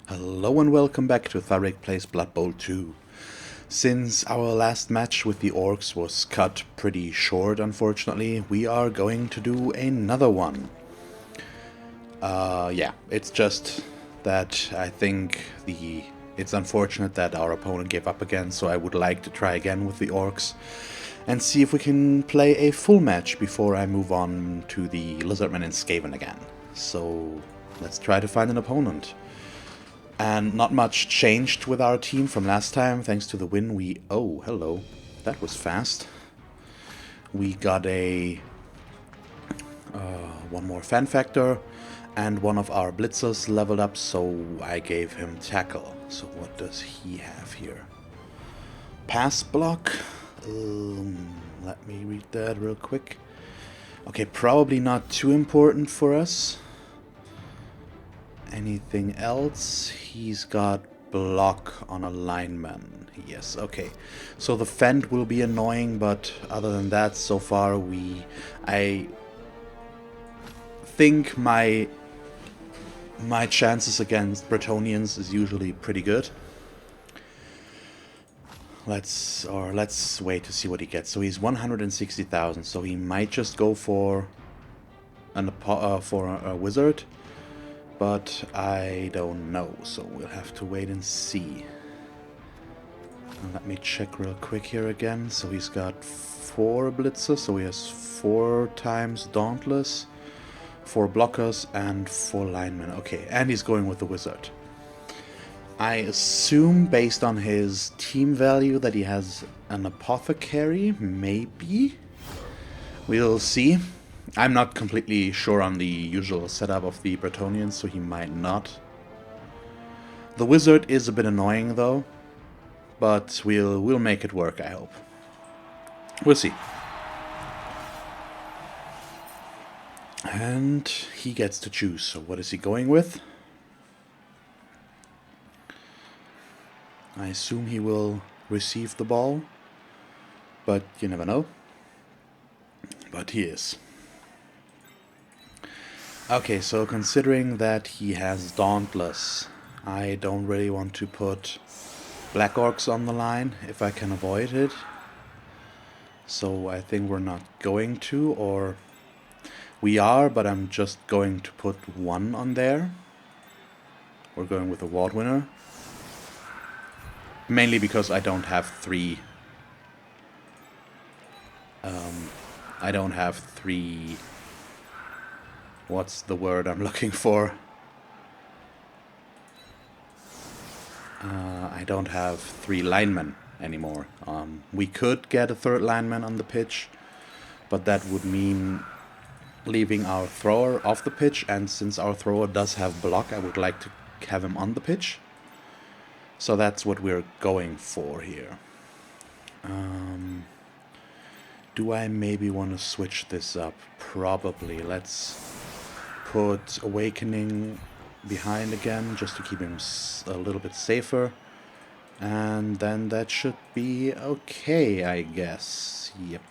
Hello and welcome back to Thalric Plays Blood Bowl 2. Since our last match with the Orcs was cut pretty short, unfortunately, we are going to do another one. Yeah, it's just that I think it's unfortunate that our opponent gave up again, so I would like to try again with the Orcs and see if we can play a full match before I move on to the Lizardmen and Skaven again. So let's try to find an opponent. And not much changed with our team from last time, thanks to the win. Oh, hello. That was fast. We got a... one more fan factor, and one of our blitzers leveled up, so I gave him tackle. So what does he have here? Pass block? Let me read that real quick. Okay, probably not too important for us. Anything else? He's got block on a lineman. Yes, okay. So the fend will be annoying, but other than that, so far I think my chances against Bretonnians is usually pretty good. Let's wait to see what he gets. So he's 160,000. So he might just go for a wizard. But I don't know, so we'll have to wait and see. Let me check real quick here again. So he's got 4 blitzers, so he has 4 times Dauntless, 4 blockers, and 4 linemen. Okay, and he's going with the wizard. I assume, based on his team value, that he has an apothecary, maybe? We'll see. I'm not completely sure on the usual setup of the Bretonnians, so he might not. The wizard is a bit annoying though, but we'll make it work, I hope. We'll see. And he gets to choose, so what is he going with? I assume he will receive the ball, but you never know. But he is. Okay, so considering that he has Dauntless, I don't really want to put Black Orcs on the line if I can avoid it. So I think we're not going to, or we are, but I'm just going to put 1 on there. We're going with a Ward Winner. Mainly because I don't have 3... I don't have 3... What's the word I'm looking for? I don't have 3 linemen anymore. We could get a 3rd lineman on the pitch, but that would mean leaving our thrower off the pitch, and since our thrower does have block, I would like to have him on the pitch. So that's what we're going for here. Do I maybe want to switch this up? Probably. Let's put Awakening behind again, just to keep him a little bit safer. And then that should be okay, I guess. Yep.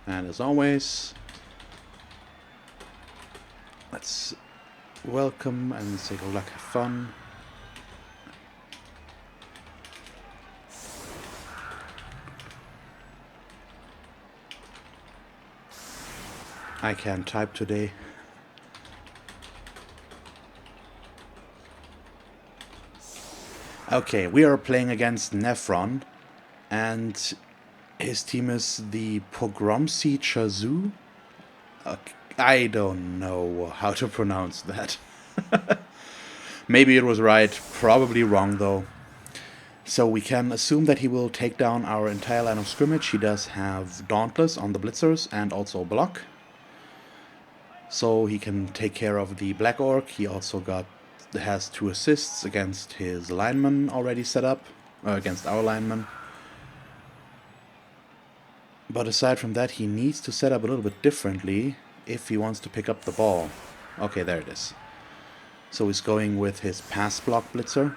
And as always, let's welcome and say good luck, have fun. I can't type today. Okay, we are playing against Nephron, and his team is the Pogromcy Chazu. I don't know how to pronounce that. Maybe it was right, probably wrong though. So we can assume that he will take down our entire line of scrimmage. He does have Dauntless on the blitzers and also block. So he can take care of the Black Orc. He also has 2 assists against his lineman already set up, against our lineman. But aside from that, he needs to set up a little bit differently if he wants to pick up the ball. Okay, there it is. So he's going with his pass block blitzer.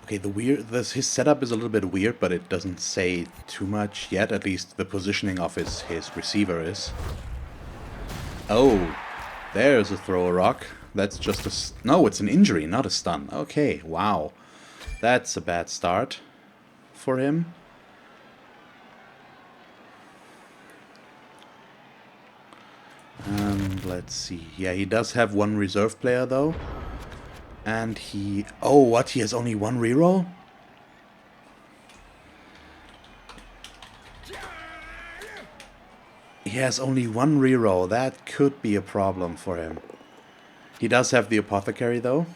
Okay, his setup is a little bit weird, but it doesn't say too much yet. At least the positioning of his receiver is. Oh, there's a throw a rock. That's just a... No, it's an injury, not a stun. Okay, wow. That's a bad start for him. And let's see. Yeah, he does have one reserve player, though. And he... Oh, what? He has only one reroll? He has only one reroll. That could be a problem for him. He does have the apothecary, though.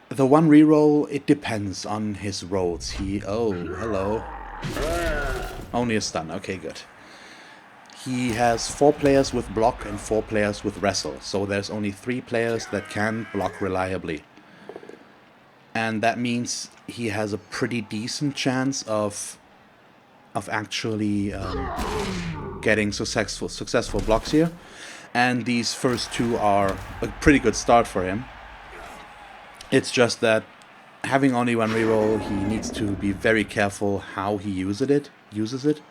The one reroll, it depends on his rolls. He... Oh, hello. Only a stun. Okay, good. He has 4 players with block and 4 players with wrestle. So there's only 3 players that can block reliably. And that means he has a pretty decent chance of actually getting successful blocks here. And these first 2 are a pretty good start for him. It's just that having only one reroll, he needs to be very careful how he uses it.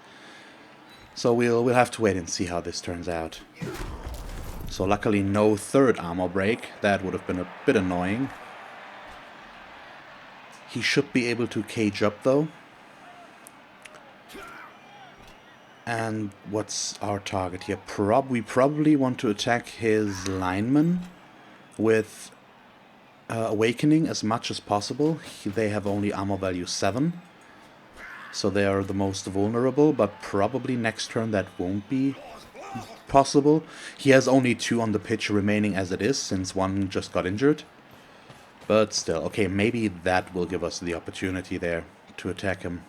So we'll have to wait and see how this turns out. So luckily no third armor break. That would have been a bit annoying. He should be able to cage up though. And what's our target here? We probably want to attack his linemen with Awakening as much as possible. They have only armor value 7. So they are the most vulnerable, but probably next turn that won't be possible. He has only 2 on the pitch remaining as it is, since 1 just got injured. But still, okay, maybe that will give us the opportunity there to attack him.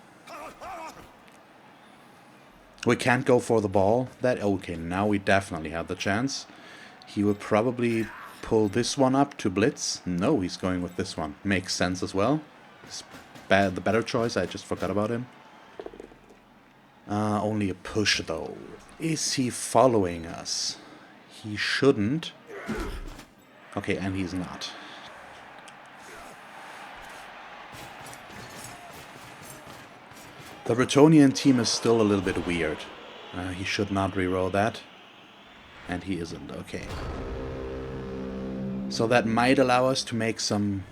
We can't go for the ball. Okay, now we definitely have the chance. He will probably pull this one up to blitz. No, he's going with this one. Makes sense as well. It's the better choice. I just forgot about him. Only a push though. Is he following us? He shouldn't. Okay, and he's not. The Bretonnian team is still a little bit weird. He should not reroll that. And he isn't. Okay. So that might allow us to make some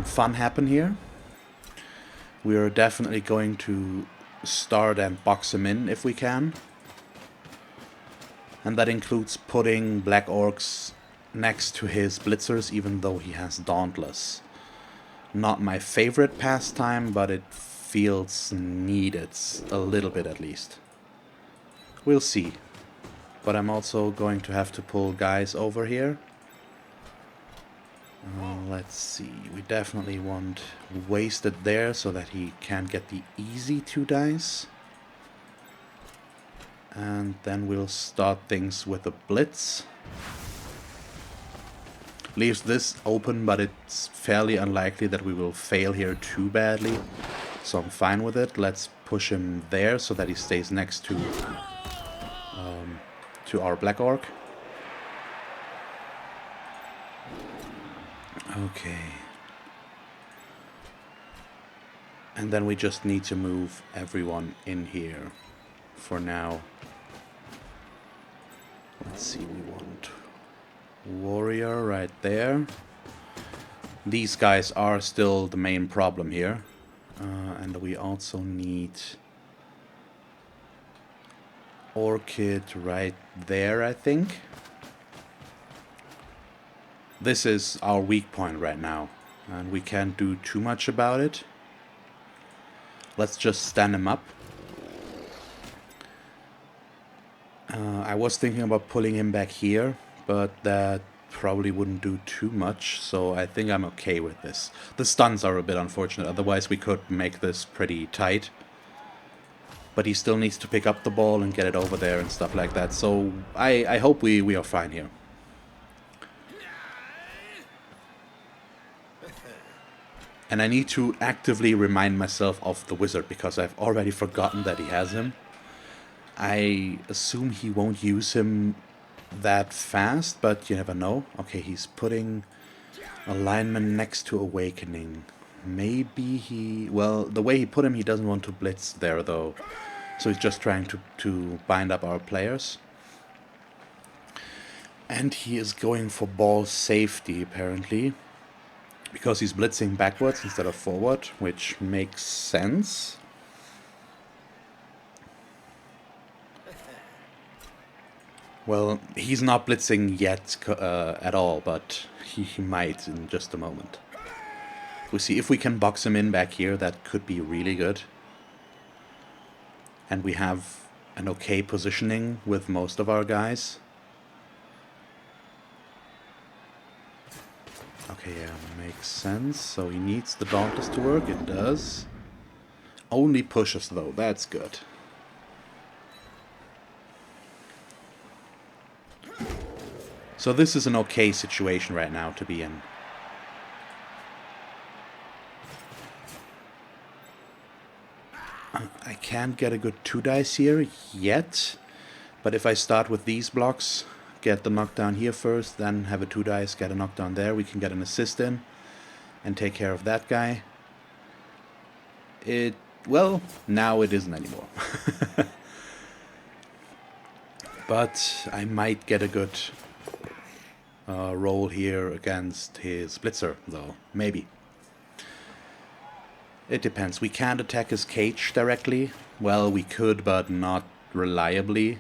fun happen here. We are definitely going to start and box him in if we can. And that includes putting Black Orcs next to his Blitzers, even though he has Dauntless. Not my favorite pastime, but it feels needed, a little bit at least. We'll see. But I'm also going to have to pull guys over here. Let's see, we definitely want Wasted there so that he can get the easy 2 dice. And then we'll start things with a Blitz. Leaves this open, but it's fairly unlikely that we will fail here too badly. So I'm fine with it. Let's push him there so that he stays next to our Black Orc. Okay. And then we just need to move everyone in here for now. Let's see, we want Warrior right there. These guys are still the main problem here. And we also need Orchid right there, I think. This is our weak point right now, and we can't do too much about it. Let's just stand him up. I was thinking about pulling him back here, but that probably wouldn't do too much, so I think I'm okay with this. The stuns are a bit unfortunate, otherwise we could make this pretty tight. But he still needs to pick up the ball and get it over there and stuff like that, so I hope we are fine here. And I need to actively remind myself of the wizard, because I've already forgotten that he has him. I assume he won't use him that fast, but you never know. Okay, he's putting a lineman next to Awakening. Maybe he... Well, the way he put him, he doesn't want to blitz there, though. So he's just trying to bind up our players. And he is going for ball safety, apparently. Because he's blitzing backwards instead of forward, which makes sense. Well, he's not blitzing yet at all, but he might in just a moment. We see if we can box him in back here, that could be really good. And we have an okay positioning with most of our guys. Okay, yeah, makes sense. So he needs the Dauntless to work. It does. Only pushes, though. That's good. So this is an okay situation right now to be in. I can't get a good 2 dice here yet. But if I start with these blocks, get the knockdown here first, then have a 2 dice, get a knockdown there, we can get an assist in and take care of that guy. Well, now it isn't anymore. But I might get a good roll here against his blitzer, though. Maybe. It depends. We can't attack his cage directly. Well, we could, but not reliably.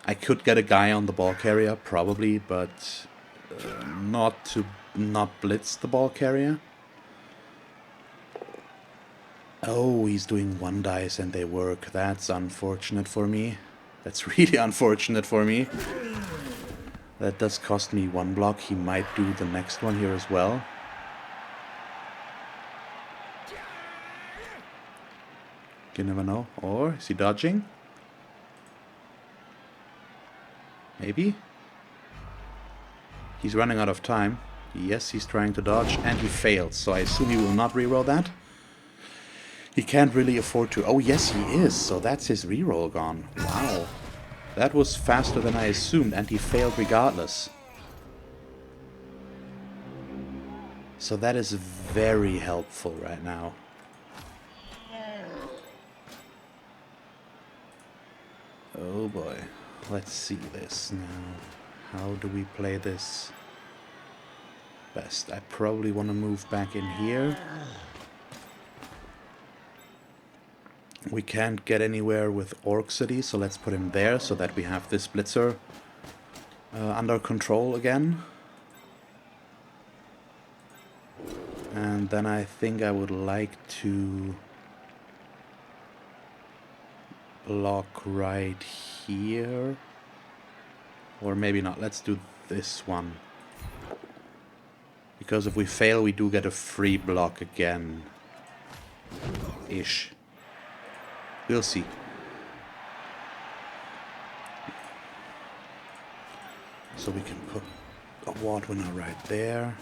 I could get a guy on the ball carrier, probably, but not blitz the ball carrier. Oh, he's doing 1 dice and they work. That's unfortunate for me. That's really unfortunate for me. That does cost me 1 block. He might do the next one here as well. You never know. Or is he dodging? Maybe? He's running out of time. Yes, he's trying to dodge and he failed. So I assume he will not reroll that. He can't really afford to. Oh, yes, he is. So that's his reroll gone. Wow. That was faster than I assumed, and he failed regardless. So that is very helpful right now. Oh boy. Let's see this now. How do we play this best? I probably want to move back in here. We can't get anywhere with Orc City, so let's put him there so that we have this blitzer under control again. And then I think I would like to block right here. Or maybe not. Let's do this one. Because if we fail, we do get a free block again. Ish. We'll see. So we can put a ward winner right there.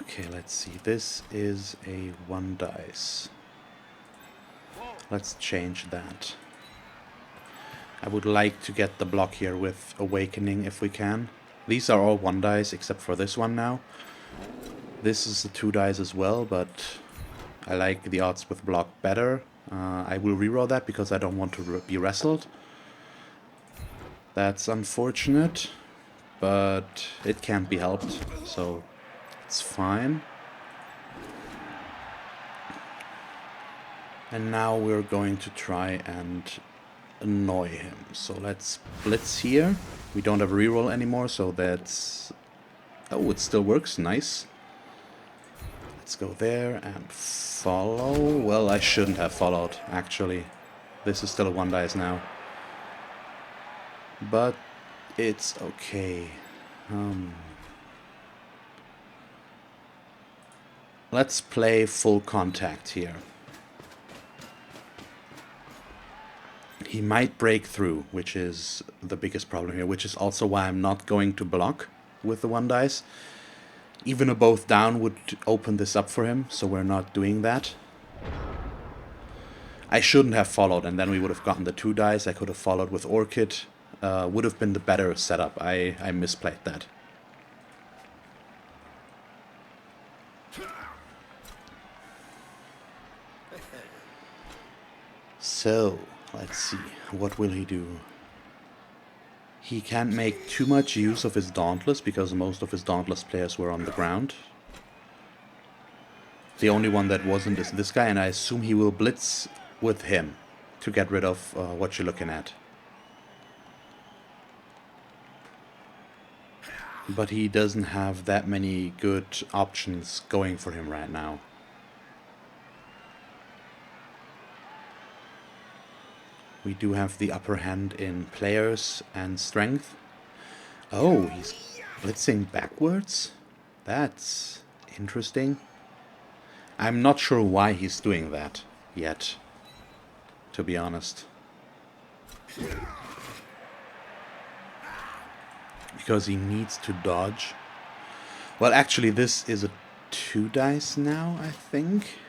Okay, let's see. This is a 1 dice. Let's change that. I would like to get the block here with Awakening if we can. These are all 1 dice except for this one now. This is a 2 dice as well, but I like the odds with block better. I will reroll that because I don't want to be wrestled. That's unfortunate, but it can't be helped, so it's fine. And now we're going to try and annoy him. So let's blitz here. We don't have a reroll anymore, so that's... Oh, it still works. Nice. Let's go there and follow. Well, I shouldn't have followed, actually. This is still a 1 dice now. But it's okay. Let's play full contact here. He might break through, which is the biggest problem here, which is also why I'm not going to block with the 1 dice. Even a both down would open this up for him, so we're not doing that. I shouldn't have followed, and then we would have gotten the 2 dice. I could have followed with Orchid. Would have been the better setup. I misplayed that. So, Let's see. What will he do? He can't make too much use of his Dauntless because most of his Dauntless players were on the ground. The only one that wasn't is this guy, and I assume he will blitz with him to get rid of what you're looking at. But he doesn't have that many good options going for him right now. We do have the upper hand in players and strength. Oh, he's blitzing backwards? That's interesting. I'm not sure why he's doing that yet, to be honest. Because he needs to dodge. Well, actually, this is a 2 dice now, I think.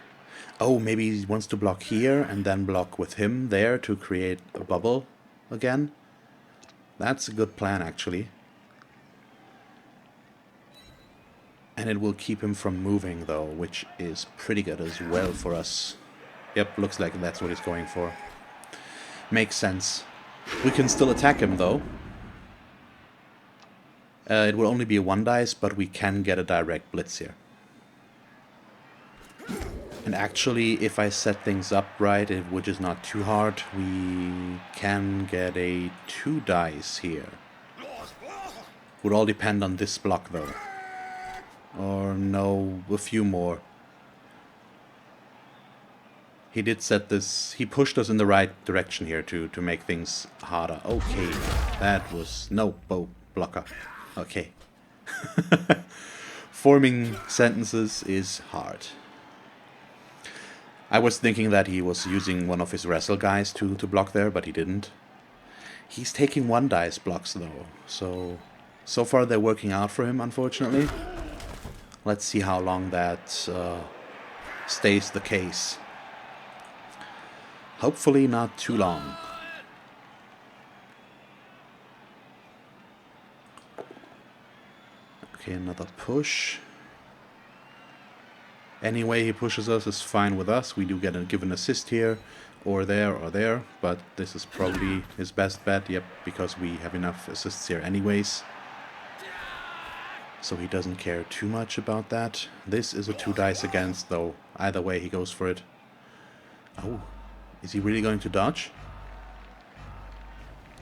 Oh, maybe he wants to block here and then block with him there to create a bubble again. That's a good plan, actually. And it will keep him from moving, though, which is pretty good as well for us. Yep, looks like that's what he's going for. Makes sense. We can still attack him, though. It will only be a 1 dice, but we can get a direct blitz here. And actually, if I set things up right, which is not too hard, we can get a 2 dice here. Would all depend on this block, though. Or no, a few more. He did set this... He pushed us in the right direction here to make things harder. Okay, that was... No, blocker. Okay. Forming sentences is hard. I was thinking that he was using one of his wrestle guys to block there, but he didn't. He's taking 1 dice blocks, though. So far they're working out for him, unfortunately. Let's see how long that stays the case. Hopefully not too long. Okay, another push. Any way he pushes us is fine with us. We do give an assist here, or there, but this is probably his best bet, yep, because we have enough assists here anyways. So he doesn't care too much about that. This is a 2 dice against, though. Either way, he goes for it. Oh, is he really going to dodge?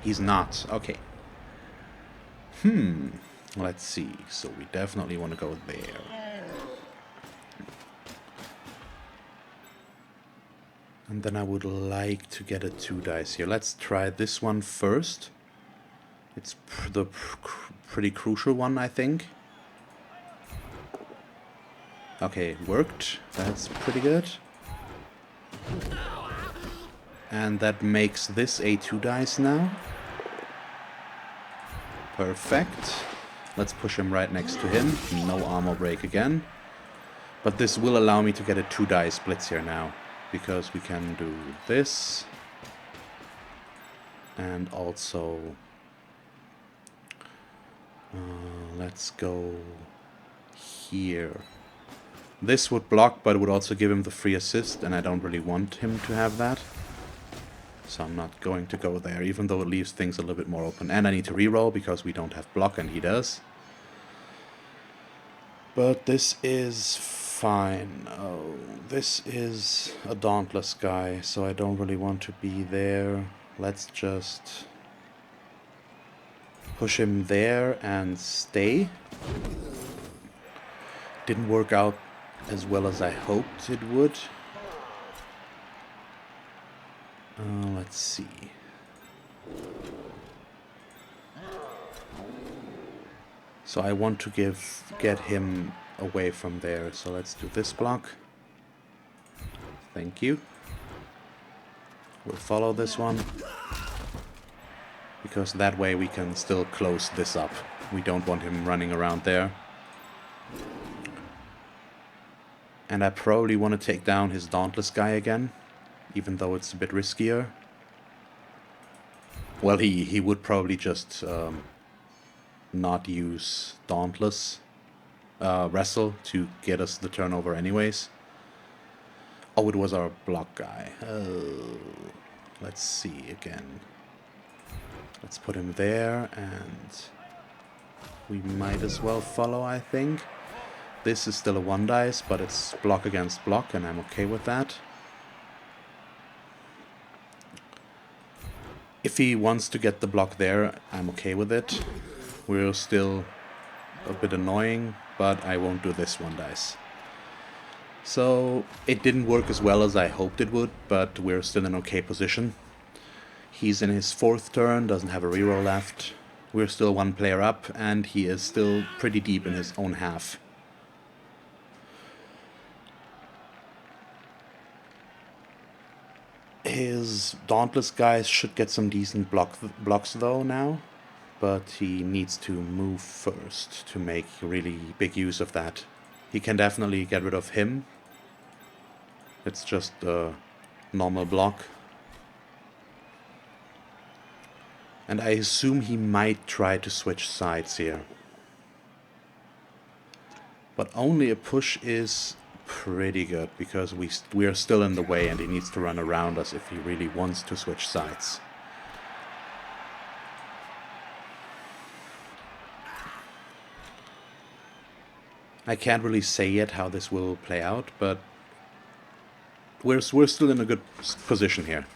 He's not. Okay. Let's see. So we definitely want to go there. And then I would like to get a 2 dice here. Let's try this one first. It's the pretty crucial one, I think. Okay, worked. That's pretty good. And that makes this a 2 dice now. Perfect. Let's push him right next to him. No armor break again. But this will allow me to get a 2 dice blitz here now. Because we can do this. And also... let's go here. This would block, but it would also give him the free assist, and I don't really want him to have that. So I'm not going to go there, even though it leaves things a little bit more open. And I need to reroll, because we don't have block, and he does. But this is fine. Oh, this is a Dauntless guy, so I don't really want to be there. Let's just push him there and stay. Didn't work out as well as I hoped it would. Let's see. So I want to get him away from there. So let's do this block. Thank you. We'll follow this one. Because that way we can still close this up. We don't want him running around there. And I probably want to take down his Dauntless guy again. Even though it's a bit riskier. Well, he would probably just not use Dauntless wrestle to get us the turnover anyways. Oh, it was our block guy. Oh. Let's see again. Let's put him there, and we might as well follow, I think. This is still a 1 dice, but it's block against block, and I'm okay with that. If he wants to get the block there, I'm okay with it. We're still a bit annoying, but I won't do this 1 dice. So it didn't work as well as I hoped it would, but we're still in okay position. He's in his 4th turn, doesn't have a reroll left. We're still 1 player up, and he is still pretty deep in his own half. His Dauntless guys should get some decent blocks though now, but he needs to move first to make really big use of that. He can definitely get rid of him. It's just a normal block. And I assume he might try to switch sides here. But only a push is pretty good, because we are still in the way and he needs to run around us if he really wants to switch sides. I can't really say yet how this will play out, but we're still in a good position here.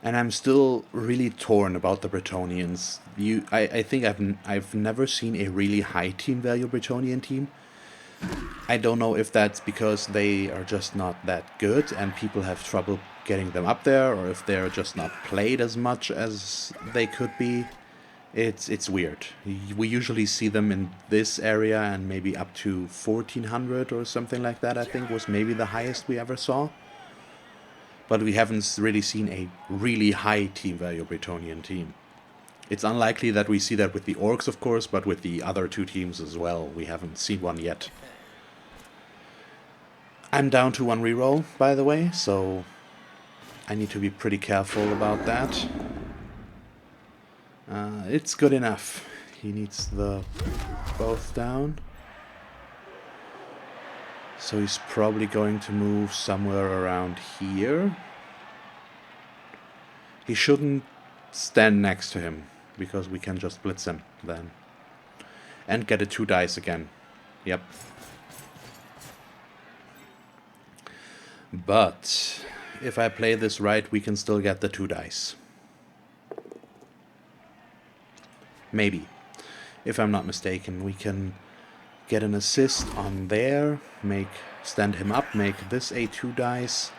And I'm still really torn about the Bretonnians. I think I've never seen a really high team value Bretonnian team. I don't know if that's because they are just not that good and people have trouble getting them up there, or if they're just not played as much as they could be. It's weird. We usually see them in this area and maybe up to 1400 or something like that, I think was maybe the highest we ever saw. But we haven't really seen a really high team value Bretonnian team. It's unlikely that we see that with the Orcs, of course, but with the other 2 teams as well. We haven't seen one yet. I'm down to 1 reroll, by the way, so I need to be pretty careful about that. It's good enough. He needs the both down. So he's probably going to move somewhere around here. He shouldn't stand next to him, because we can just blitz him then. And get a 2 dice again. Yep. But if I play this right, we can still get the 2 dice. Maybe. If I'm not mistaken, we can get an assist on there, stand him up, make this a 2 dice,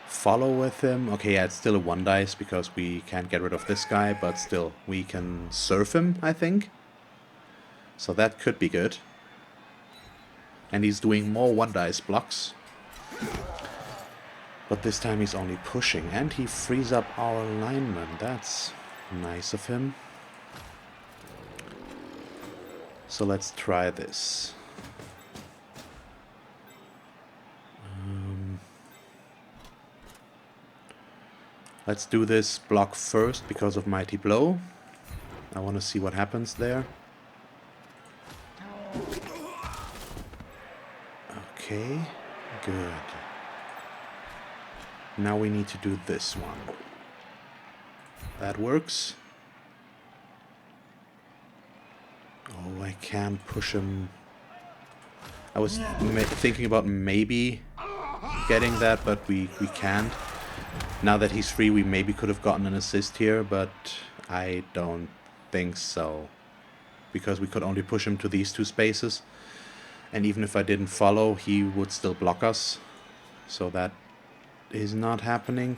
follow with him. Okay, yeah, it's still a 1 dice because we can't get rid of this guy, but still, we can surf him, I think. So that could be good. And he's doing more 1 dice blocks. But this time he's only pushing, and he frees up our lineman. That's nice of him. So let's try this. Let's do this block first because of Mighty Blow. I want to see what happens there. Okay, good. Now we need to do this one. That works. Oh, I can't push him. I was thinking about maybe getting that, but we can't. Now that he's free, we maybe could have gotten an assist here, but I don't think so. Because we could only push him to these 2 spaces. And even if I didn't follow, he would still block us. So that is not happening.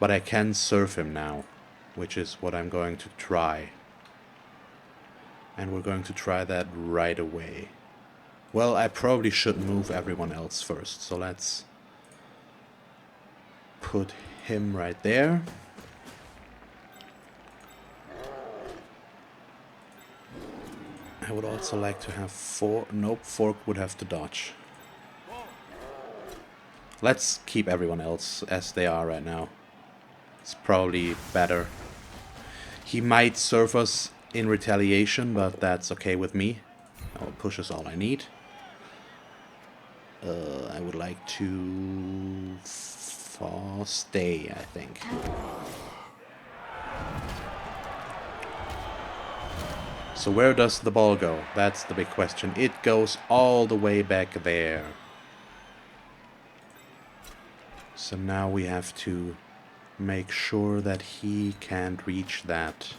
But I can surf him now, which is what I'm going to try. And we're going to try that right away. Well, I probably should move everyone else first. So let's put him right there. I would also like to have 4... Nope, Fork would have to dodge. Let's keep everyone else as they are right now. It's probably better. He might surf us in retaliation, but that's okay with me. Our push is all I need. I would like to stay, I think. So where does the ball go? That's the big question. It goes all the way back there. So now we have to make sure that he can't reach that.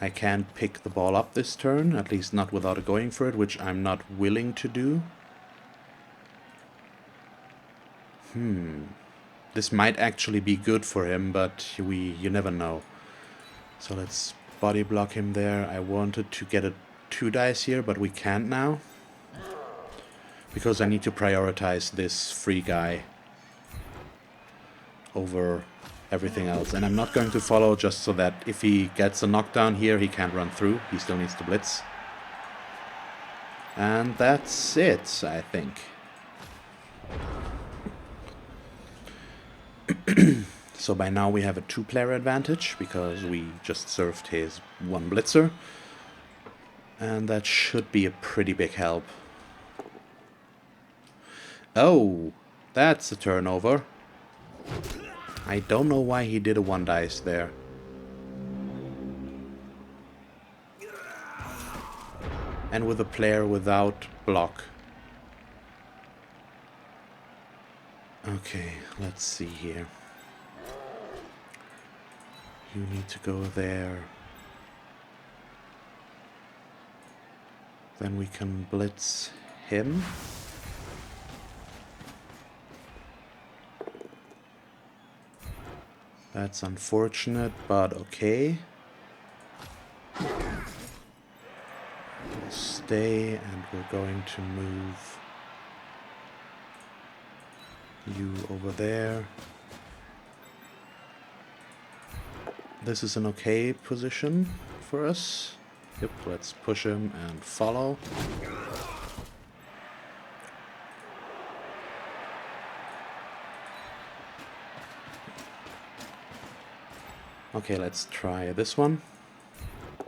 I can't pick the ball up this turn, at least not without going for it, which I'm not willing to do. This might actually be good for him, but you never know. So let's body block him there. I wanted to get a 2 dice here, but we can't now. Because I need to prioritize this free guy over everything else. And I'm not going to follow just so that if he gets a knockdown here, he can't run through. He still needs to blitz. And that's it, I think. So by now we have a 2-player advantage because we just served his 1 blitzer. And that should be a pretty big help. Oh, that's a turnover. I don't know why he did a 1 dice there. And with a player without block. Okay, let's see here. You need to go there. Then we can blitz him. That's unfortunate, but okay. We'll stay, and we're going to move you over there. This is an okay position for us. Yep, let's push him and follow. Okay, let's try this one.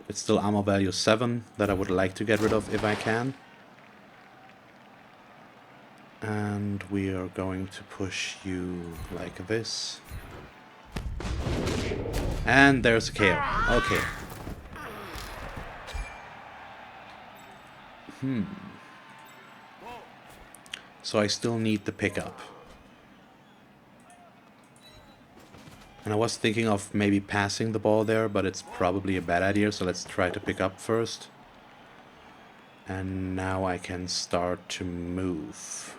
It's still armor value 7 that I would like to get rid of if I can. And we are going to push you like this. And there's a KO. Okay. So I still need the pickup. And I was thinking of maybe passing the ball there, but it's probably a bad idea, so let's try to pick up first. And now I can start to move.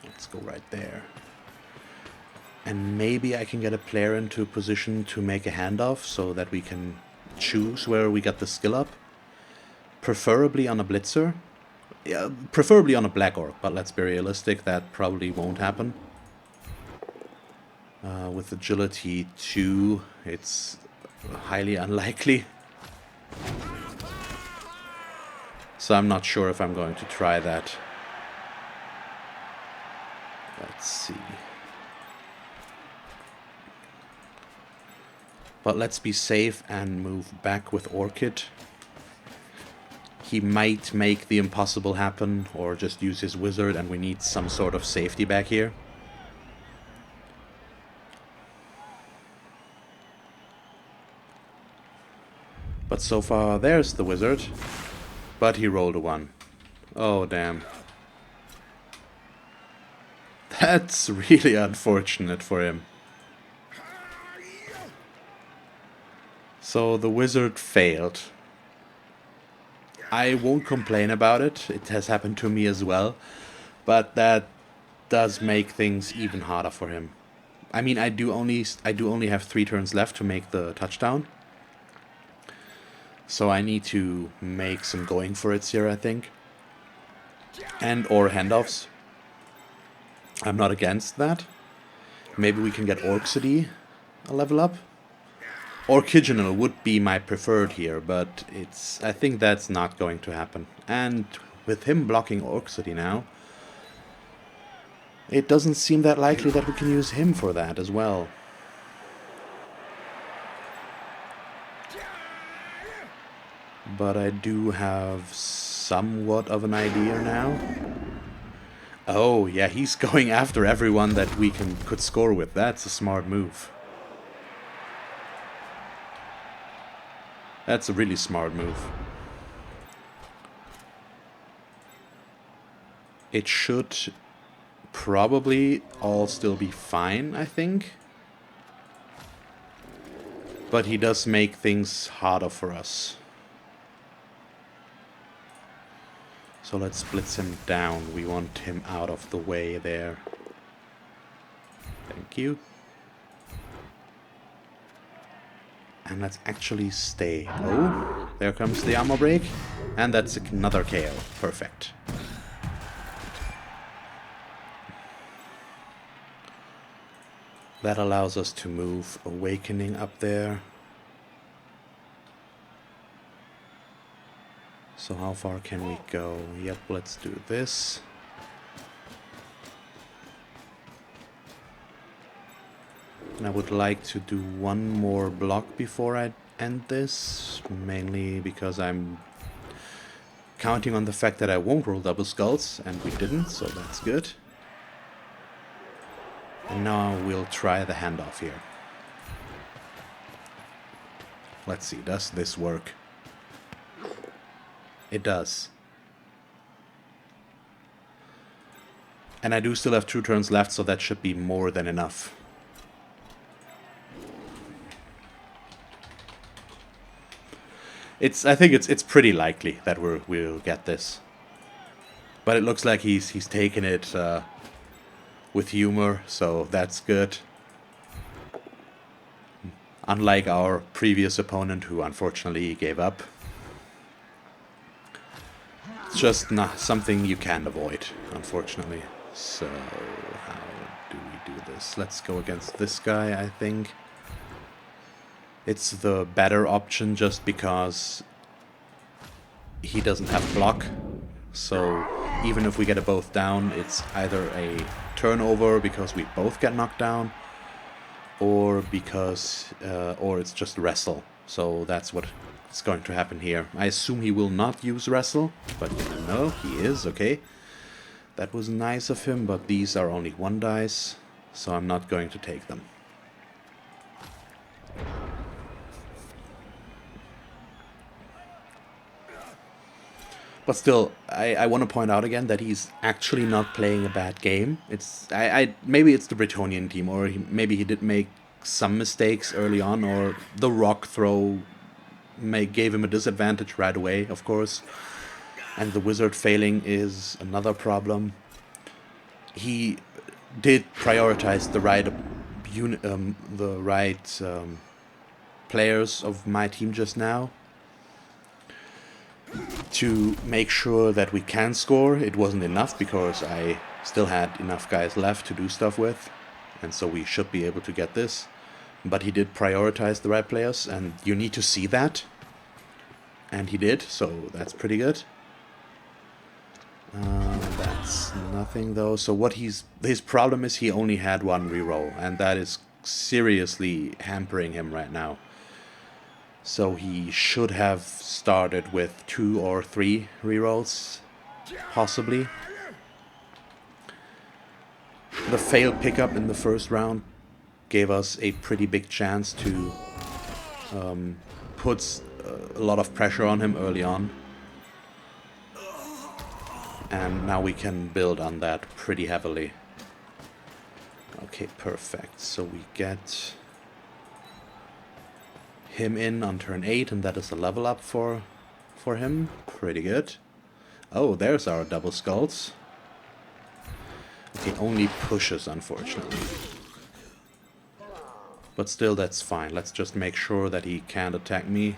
Let's go right there. And maybe I can get a player into a position to make a handoff so that we can choose where we get the skill up. Preferably on a blitzer. Yeah, preferably on a black orc, but let's be realistic, that probably won't happen. With agility 2, it's highly unlikely. So I'm not sure if I'm going to try that. Let's see. But let's be safe and move back with Orchid. He might make the impossible happen, or just use his wizard, and we need some sort of safety back here. But so far, there's the wizard. But he rolled a 1. Oh, damn. That's really unfortunate for him. So the wizard failed. I won't complain about it. It has happened to me as well. But that does make things even harder for him. I mean, I do only have 3 turns left to make the touchdown. So I need to make some going for it here, I think. And or handoffs. I'm not against that. Maybe we can get Orcsity a level up. Orciginal would be my preferred here, but I think that's not going to happen. And with him blocking Orcsity now, it doesn't seem that likely that we can use him for that as well. But I do have somewhat of an idea now. Oh, yeah, he's going after everyone that we could score with. That's a smart move. That's a really smart move. It should probably all still be fine, I think. But he does make things harder for us. So let's blitz him down. We want him out of the way there. Thank you. And let's actually stay. Oh, there comes the armor break. And that's another KO. Perfect. That allows us to move Awakening up there. So how far can we go? Yep, let's do this. And I would like to do one more block before I end this. Mainly because I'm counting on the fact that I won't roll double skulls. And we didn't, so that's good. And now we'll try the handoff here. Let's see, does this work? It does. And I do still have 2 turns left, so that should be more than enough. I think it's pretty likely that we'll get this. But it looks like he's taken it with humor, so that's good. Unlike our previous opponent, who unfortunately gave up. It's just not something you can avoid, unfortunately. So, how do we do this? Let's go against this guy, I think. It's the better option just because he doesn't have block. So, even if we get a both down, it's either a turnover because we both get knocked down, or because, or it's just wrestle. So that's what is going to happen here. I assume he will not use wrestle, but you never know, he is, okay. That was nice of him, but these are only 1 dice, so I'm not going to take them. But still, I want to point out again that he's actually not playing a bad game. Maybe it's the Bretonnian team, or maybe he did make some mistakes early on, or the rock throw gave him a disadvantage right away, of course. And the wizard failing is another problem. He did prioritize the right players of my team just now to make sure that we can score. It wasn't enough because I still had enough guys left to do stuff with, and so we should be able to get this. But he did prioritize the right players, and you need to see that. And he did, so that's pretty good. That's nothing though. So what his problem is, he only had 1 reroll, and that is seriously hampering him right now. So he should have started with 2 or 3 rerolls, possibly. The failed pickup in the first round gave us a pretty big chance to put a lot of pressure on him early on. And now we can build on that pretty heavily. Okay, perfect. So we get him in on turn 8, and that is a level up for him. Pretty good. Oh, there's our double skulls. Okay, only pushes, unfortunately. But still, that's fine. Let's just make sure that he can't attack me.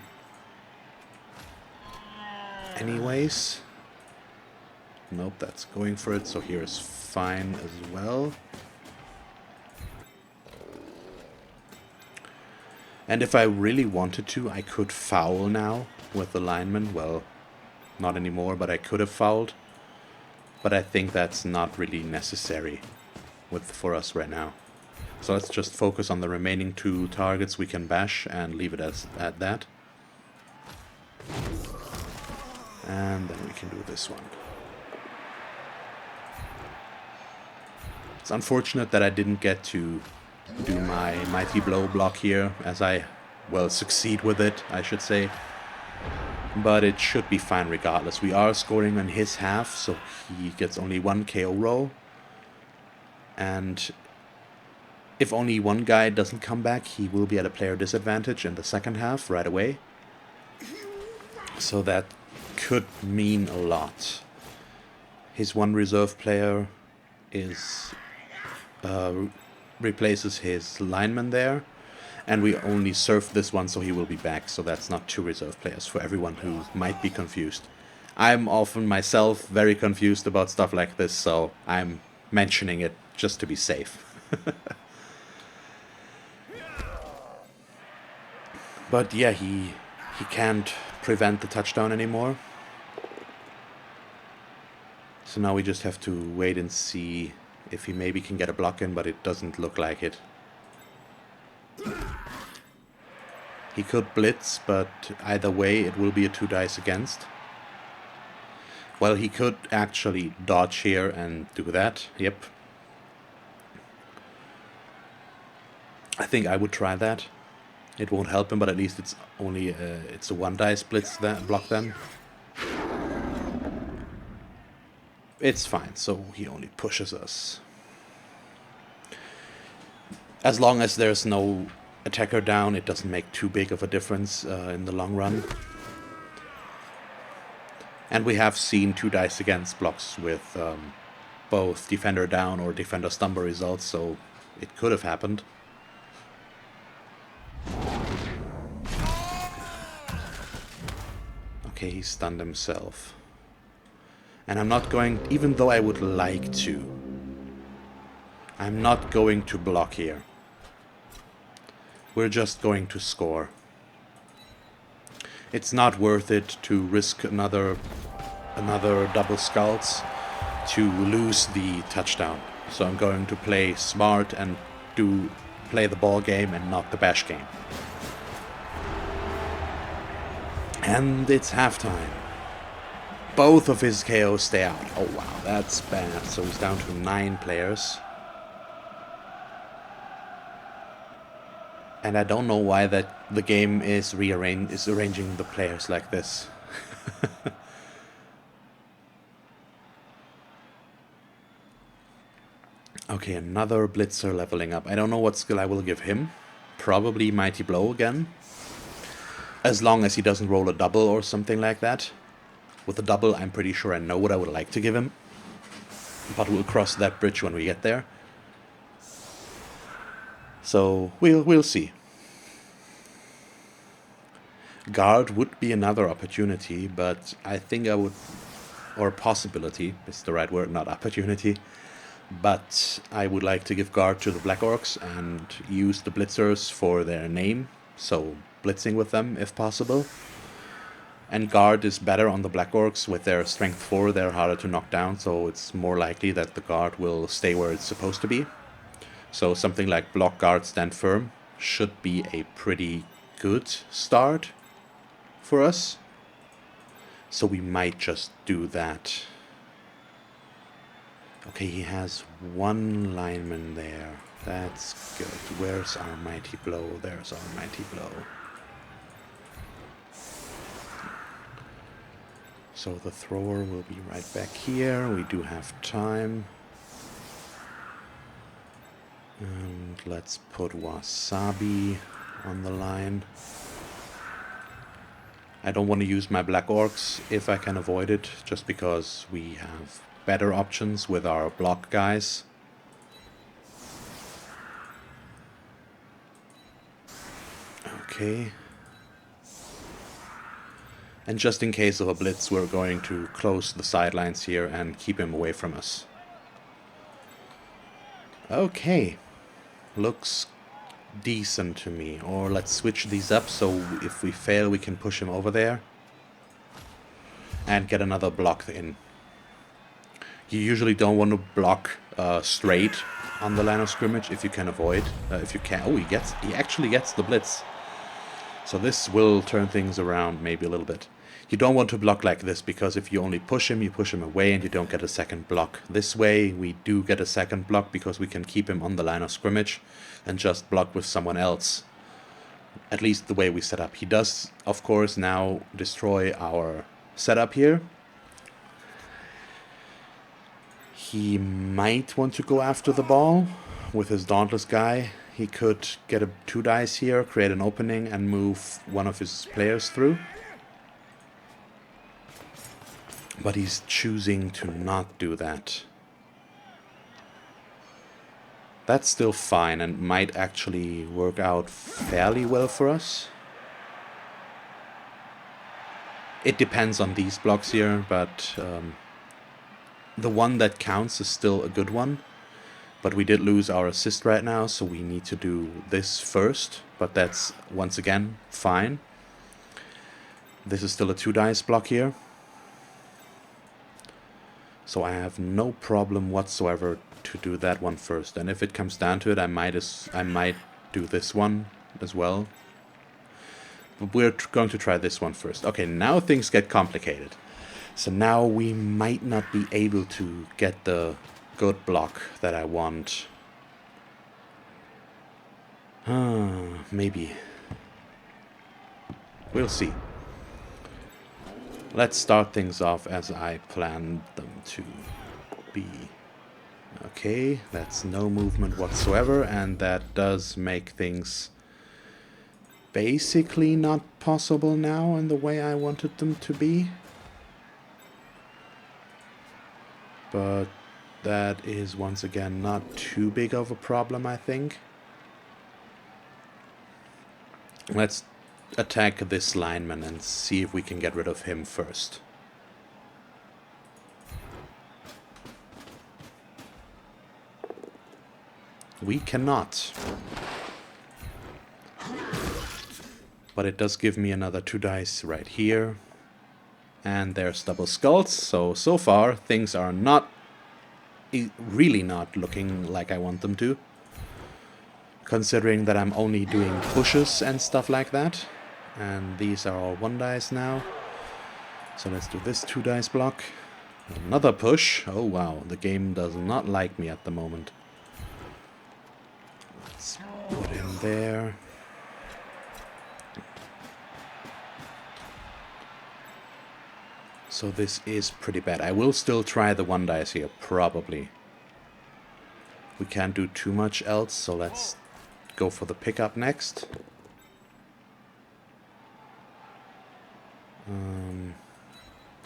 Anyways. Nope, that's going for it, so here's fine as well. And if I really wanted to, I could foul now with the lineman. Well, not anymore, but I could have fouled. But I think that's not really necessary for us right now. So let's just focus on the remaining 2 targets we can bash and leave it at that. And then we can do this one. It's unfortunate that I didn't get to do my Mighty Blow block here, as I, well, succeed with it, I should say. But it should be fine regardless. We are scoring on his half, so he gets only 1 KO roll. And if only one guy doesn't come back, he will be at a player disadvantage in the second half right away. So that could mean a lot. His one reserve player is replaces his lineman there, and we only serve this one, so he will be back. So that's not 2 reserve players, for everyone who might be confused. I'm often myself very confused about stuff like this, so I'm mentioning it just to be safe. But yeah, he can't prevent the touchdown anymore. So now we just have to wait and see if he maybe can get a block in, but it doesn't look like it. He could blitz, but either way it will be a 2 dice against. Well, he could actually dodge here and do that. Yep. I think I would try that. It won't help him, but at least it's only it's a 1 dice blitz block then. It's fine, so he only pushes us. As long as there's no attacker down, it doesn't make too big of a difference in the long run. And we have seen 2 dice against blocks with both defender down or defender stumble results, so it could have happened. Okay, he stunned himself. And I'm not going, even though I would like to, I'm not going to block here. We're just going to score. It's not worth it to risk another double skulls to lose the touchdown. So I'm going to play smart and play the ball game and not the bash game. And it's halftime. Both of his KOs stay out. Oh wow, that's bad. So he's down to 9 players. And I don't know why that the game is arranging the players like this. Okay, another blitzer leveling up. I don't know what skill I will give him. Probably Mighty Blow again. As long as he doesn't roll a double or something like that. With a double, I'm pretty sure I know what I would like to give him. But we'll cross that bridge when we get there. So, we'll see. Guard would be another opportunity, but I think I would... Or possibility, is the right word, not opportunity. But I would like to give guard to the Black Orcs and use the blitzers for their name. So, blitzing with them, if possible. And guard is better on the Black Orcs. With their strength 4, they're harder to knock down, so it's more likely that the guard will stay where it's supposed to be. So something like block, guard, stand firm should be a pretty good start for us. So we might just do that. Okay, he has 1 lineman there. That's good. Where's our Mighty Blow? There's our Mighty Blow. So the thrower will be right back here. We do have time. And let's put Wasabi on the line. I don't want to use my Black Orcs if I can avoid it, just because we have better options with our block guys. Okay. And just in case of a blitz, we're going to close the sidelines here and keep him away from us. Okay. Looks decent to me. Or let's switch these up so if we fail we can push him over there. And get another block in. You usually don't want to block straight on the line of scrimmage if you can avoid. If you can. Oh, he actually gets the blitz. So this will turn things around maybe a little bit. You don't want to block like this, because if you only push him, you push him away and you don't get a second block. This way we do get a second block because we can keep him on the line of scrimmage and just block with someone else. At least the way we set up. He does, of course, now destroy our setup here. He might want to go after the ball with his Dauntless guy. He could get a 2 dice here, create an opening, and move one of his players through. But he's choosing to not do that. That's still fine and might actually work out fairly well for us. It depends on these blocks here, but the one that counts is still a good one. But we did lose our assist right now, so we need to do this first. But that's, once again, fine. This is still a 2 dice block here. So I have no problem whatsoever to do that one first. And if it comes down to it, I might do this one as well. But we're going to try this one first. Okay, now things get complicated. So now we might not be able to get the good block that I want. Maybe. We'll see. Let's start things off as I planned them to be. Okay, that's no movement whatsoever, and that does make things basically not possible now in the way I wanted them to be. But that is once again not too big of a problem, I think. Let's attack this lineman and see if we can get rid of him first. We cannot. But it does give me another 2 dice right here. And there's double skulls. So far things are really not looking like I want them to. Considering that I'm only doing pushes and stuff like that. And these are all 1 dice now. So let's do this 2 dice block. Another push. Oh wow, the game does not like me at the moment. Let's put him there. So this is pretty bad. I will still try the 1 dice here, probably. We can't do too much else, so let's go for the pickup next.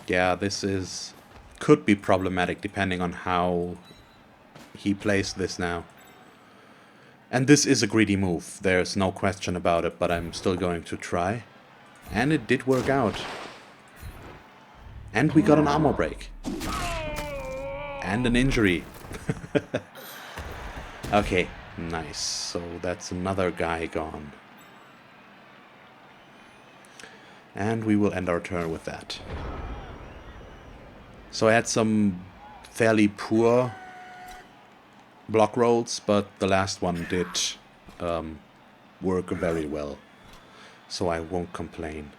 Yeah, this could be problematic depending on how he plays this now. And this is a greedy move, there's no question about it, but I'm still going to try. And it did work out. And we got an armor break. And an injury. Okay, nice. So that's another guy gone. And we will end our turn with that. So I had some fairly poor block rolls, but the last one did work very well. So I won't complain.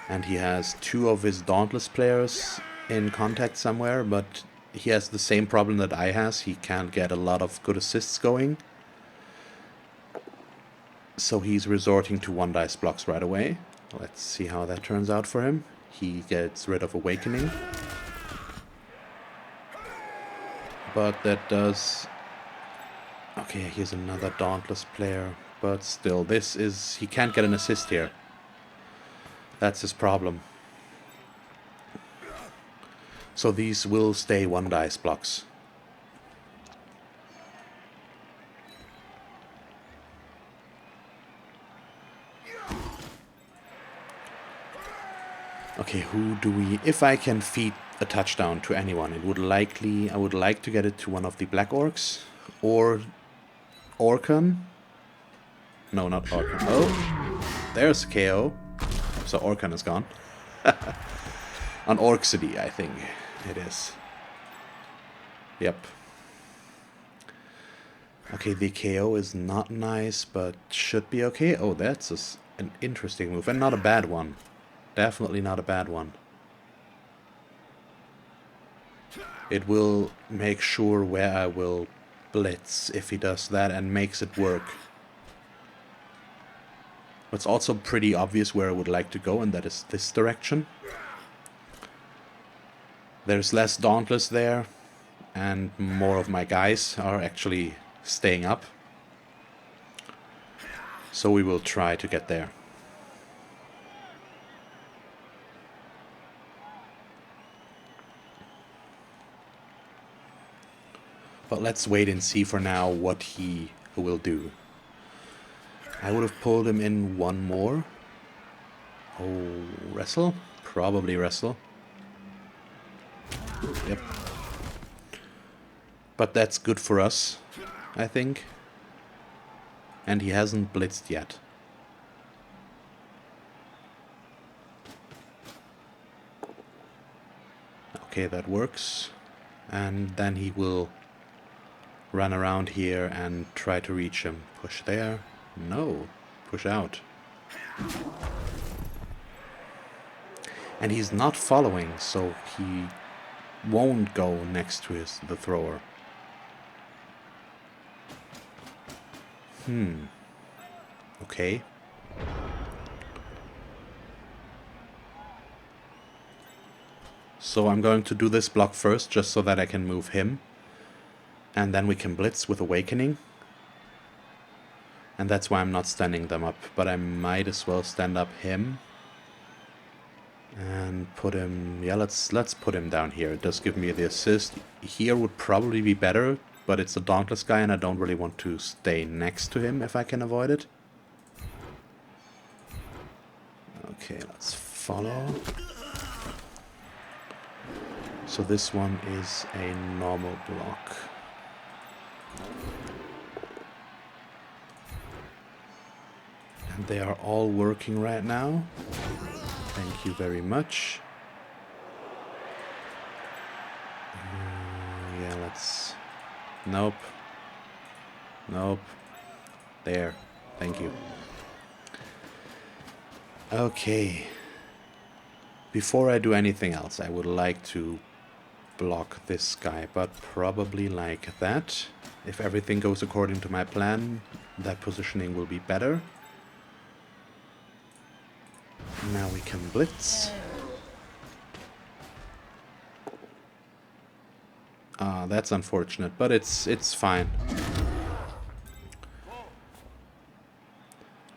And he has 2 of his Dauntless players in contact somewhere, but he has the same problem that I has. He can't get a lot of good assists going. So he's resorting to 1 dice blocks right away. Let's see how that turns out for him. He gets rid of Awakening. But that does... Okay, here's another Dauntless player. But still, he can't get an assist here. That's his problem. So these will stay 1 dice blocks. Okay, who do we... If I can feed a touchdown to anyone, I would like to get it to one of the Black Orcs. Or Orcan. No, not Orcan. Oh, there's KO. So Orcan is gone. On Orc City, I think it is. Yep. Okay, the KO is not nice, but should be okay. Oh, that's an interesting move, and not a bad one. Definitely not a bad one. It will make sure where I will blitz if he does that and makes it work. It's also pretty obvious where I would like to go, and that is this direction. There's less Dauntless there, and more of my guys are actually staying up. So we will try to get there. But let's wait and see for now what he will do. I would have pulled him in one more. Oh, wrestle? Probably wrestle. Yep. But that's good for us, I think. And he hasn't blitzed yet. Okay, that works. And then he will run around here and try to reach him. Push there. No. Push out. And he's not following, so he won't go next to the thrower. Okay. So I'm going to do this block first, just so that I can move him. And then we can blitz with Awakening. And that's why I'm not standing them up. But I might as well stand up him. And put him... Yeah, let's put him down here. It does give me the assist. Here would probably be better, but it's a Dauntless guy and I don't really want to stay next to him if I can avoid it. Okay, let's follow. So this one is a normal block. And they are all working right now. Thank you very much. Yeah, let's... Nope. Nope. There. Thank you. Okay. Before I do anything else, I would like to block this guy, but probably like that. If everything goes according to my plan, that positioning will be better. Now we can blitz. Ah, that's unfortunate, but it's fine.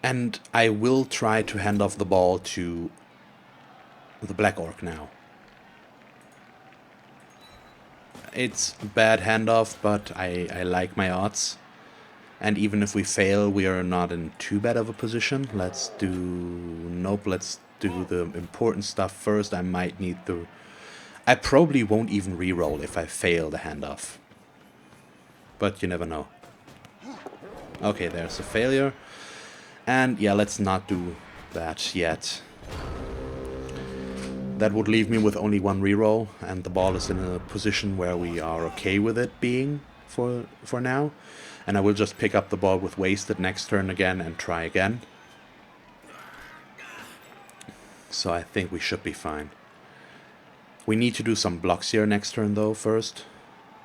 And I will try to hand off the ball to the Black Orc now. It's a bad handoff, but I like my odds. And even if we fail, we are not in too bad of a position. Let's do... Nope, let's do the important stuff first. I might need to... I probably won't even reroll if I fail the handoff. But you never know. Okay, there's a failure. And yeah, let's not do that yet. That would leave me with only one reroll, and the ball is in a position where we are okay with it being for now. And I will just pick up the ball with wasted next turn again and try again. So I think we should be fine. We need to do some blocks here next turn though first.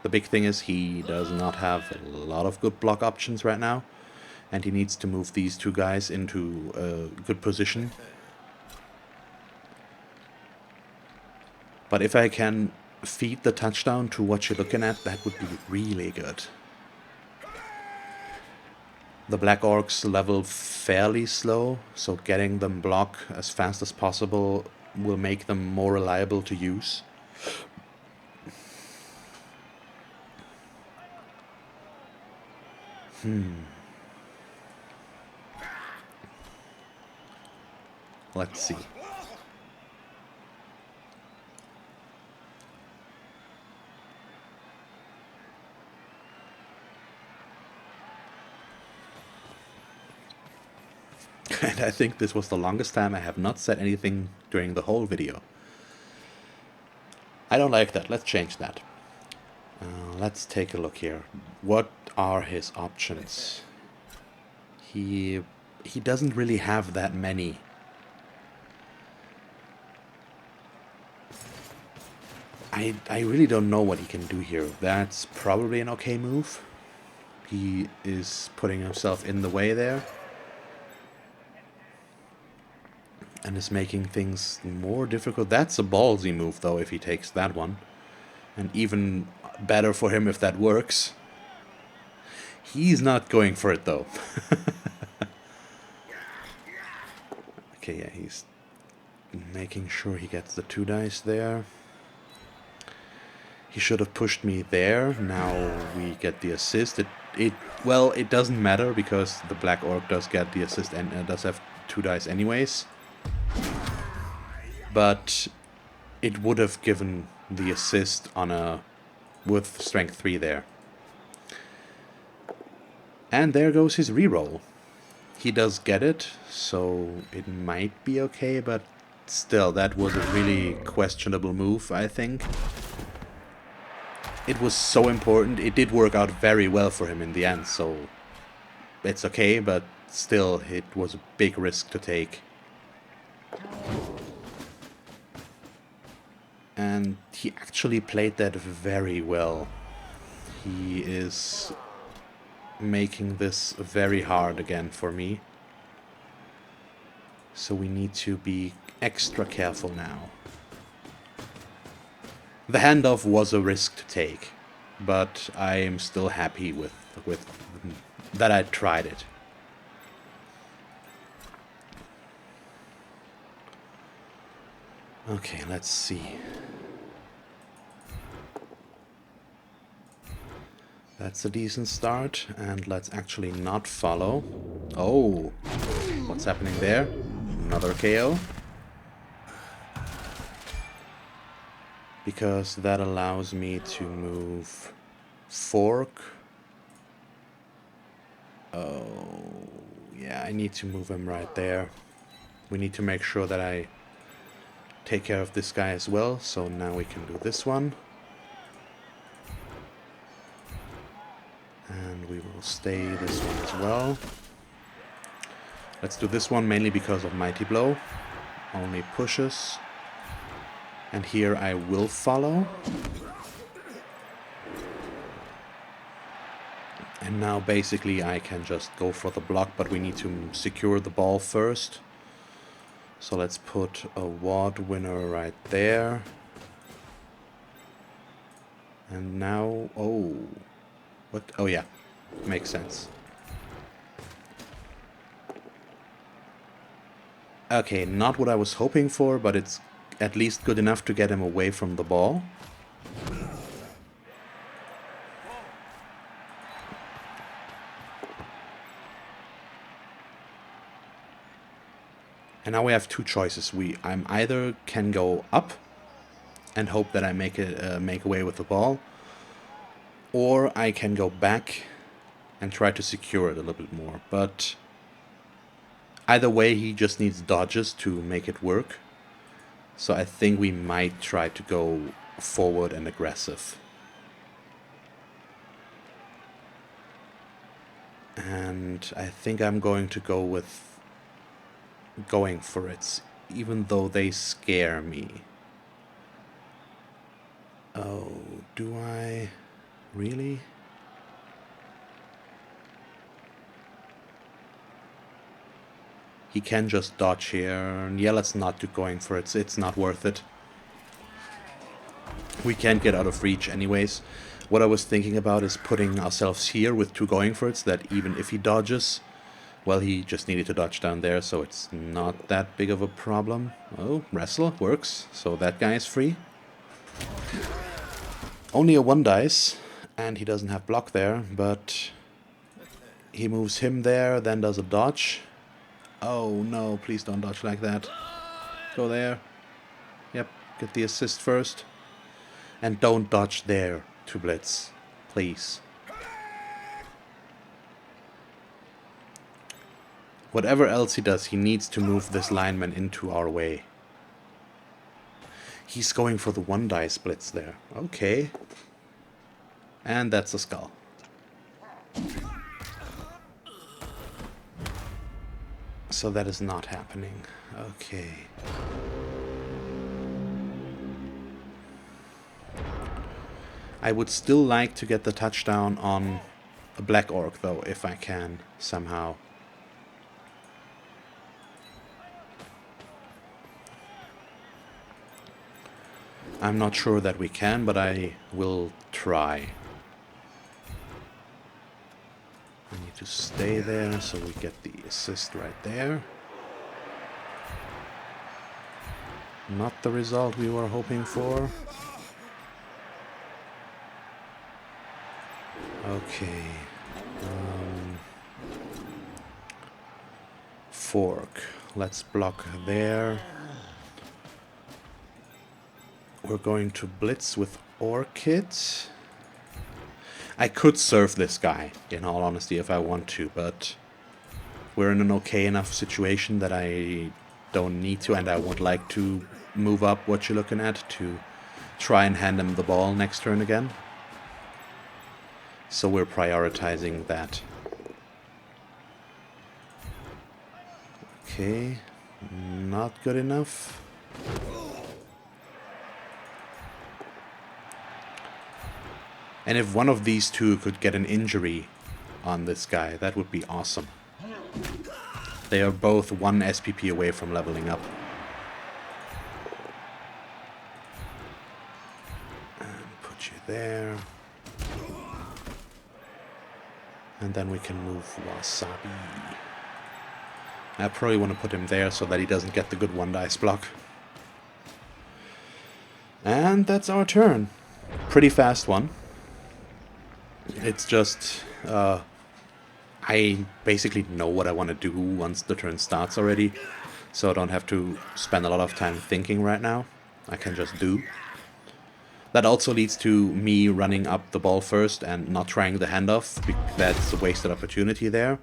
The big thing is he does not have a lot of good block options right now. And he needs to move these two guys into a good position. But if I can feed the touchdown to what you're looking at, that would be really good. The Black Orcs level fairly slow, so getting them block as fast as possible will make them more reliable to use. Let's see. And I think this was the longest time I have not said anything during the whole video. I don't like that. Let's change that. Let's take a look here. What are his options? He he doesn't really have that many. I really don't know what he can do here. That's probably an okay move. He is putting himself in the way there. And is making things more difficult. That's a ballsy move, though, if he takes that one. And even better for him if that works. He's not going for it, though. Okay, yeah, he's making sure he gets the 2 dice there. He should have pushed me there. Now we get the assist. Well, it doesn't matter because the Black Orc does get the assist and does have 2 dice anyways. But it would have given the assist on with strength 3 there. And there goes his reroll. He does get it, so it might be okay, but still, that was a really questionable move, I think. It was so important. It did work out very well for him in the end, so it's okay, but still, it was a big risk to take. And he actually played that very well. He is making this very hard again for me. So we need to be extra careful now. The handoff was a risk to take, but I am still happy with that I tried it. Okay, let's see. That's a decent start, and let's actually not follow. Oh, what's happening there? Another KO. Because that allows me to move Fork. Oh, yeah, I need to move him right there. We need to make sure that I take care of this guy as well, so now we can do this one. And we will stay this one as well. Let's do this one mainly because of Mighty Blow. Only pushes. And here I will follow. And now basically I can just go for the block, but we need to secure the ball first. So let's put a ward winner right there. And now, oh, what? Oh yeah, makes sense. Okay, not what I was hoping for, but it's at least good enough to get him away from the ball. And now we have 2 choices. I'm either can go up and hope that I make away with the ball, or I can go back and try to secure it a little bit more. But either way, he just needs dodges to make it work. So I think we might try to go forward and aggressive. And I think I'm going to go with going for it, even though they scare me. Oh, do I? Really? He can just dodge here. Yeah, let's not do going for it. It's not worth it. We can't get out of reach anyways. What I was thinking about is putting ourselves here with 2 going for it, so that even if he dodges, well, he just needed to dodge down there, so it's not that big of a problem. Oh, wrestle works, so that guy is free. Only a 1 dice, and he doesn't have block there, but he moves him there, then does a dodge. Oh no, please don't dodge like that. Go there. Yep, get the assist first. And don't dodge there to blitz, please. Whatever else he does, he needs to move this lineman into our way. He's going for the 1 dice blitz there. Okay. And that's a skull. So that is not happening. Okay. I would still like to get the touchdown on a black orc, though, if I can, somehow. I'm not sure that we can, but I will try. I need to stay there, so we get the assist right there. Not the result we were hoping for. Okay. Fork. Let's block there. We're going to blitz with Orchid. I could serve this guy, in all honesty, if I want to, but we're in an okay enough situation that I don't need to, and I would like to move up what you're looking at to try and hand him the ball next turn again. So we're prioritizing that. Okay, not good enough. And if one of these two could get an injury on this guy, that would be awesome. They are both 1 SPP away from leveling up. And put you there. And then we can move Wasabi. I probably want to put him there so that he doesn't get the good 1 dice block. And that's our turn. Pretty fast one. It's just, I basically know what I want to do once the turn starts already, so I don't have to spend a lot of time thinking right now. I can just do. That also leads to me running up the ball first and not trying the handoff. That's a wasted opportunity there.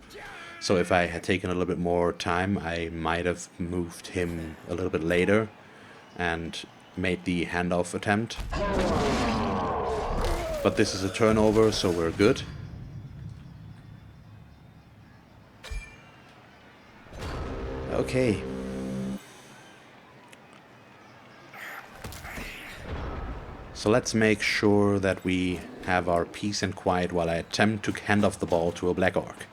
So if I had taken a little bit more time, I might have moved him a little bit later and made the handoff attempt. But this is a turnover, so we're good. Okay. So let's make sure that we have our peace and quiet while I attempt to hand off the ball to a black orc.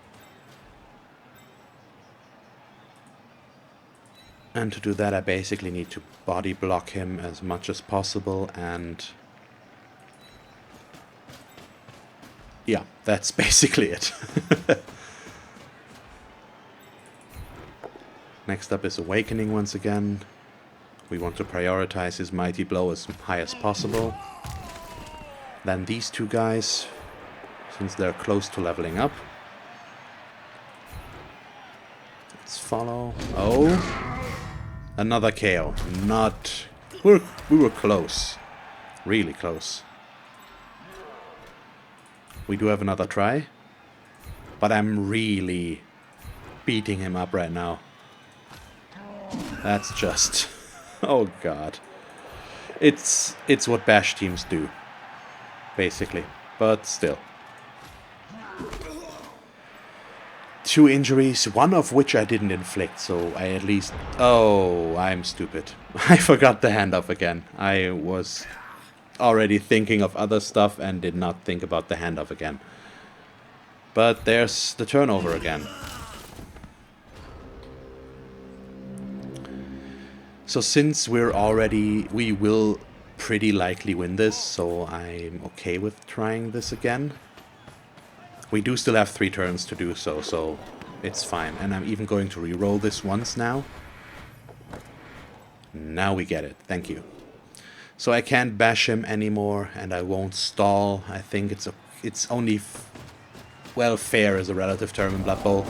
And to do that, I basically need to body block him as much as possible, and yeah, that's basically it. Next up is Awakening once again. We want to prioritize his Mighty Blow as high as possible. Then these two guys, since they're close to leveling up. Let's follow. Oh, another KO. Not... We were close. Really close. We do have another try. But I'm really beating him up right now. That's just... Oh god. It's what bash teams do. Basically. But still. 2 injuries, one of which I didn't inflict, so I at least... Oh, I'm stupid. I forgot the handoff again. I was already thinking of other stuff and did not think about the handoff again. But there's the turnover again. So since we're already... We will pretty likely win this, so I'm okay with trying this again. We do still have 3 turns to do so, so it's fine. And I'm even going to re-roll this once now. Now we get it. Thank you. So I can't bash him anymore, and I won't stall. I think it's only... well, fair is a relative term in Blood Bowl.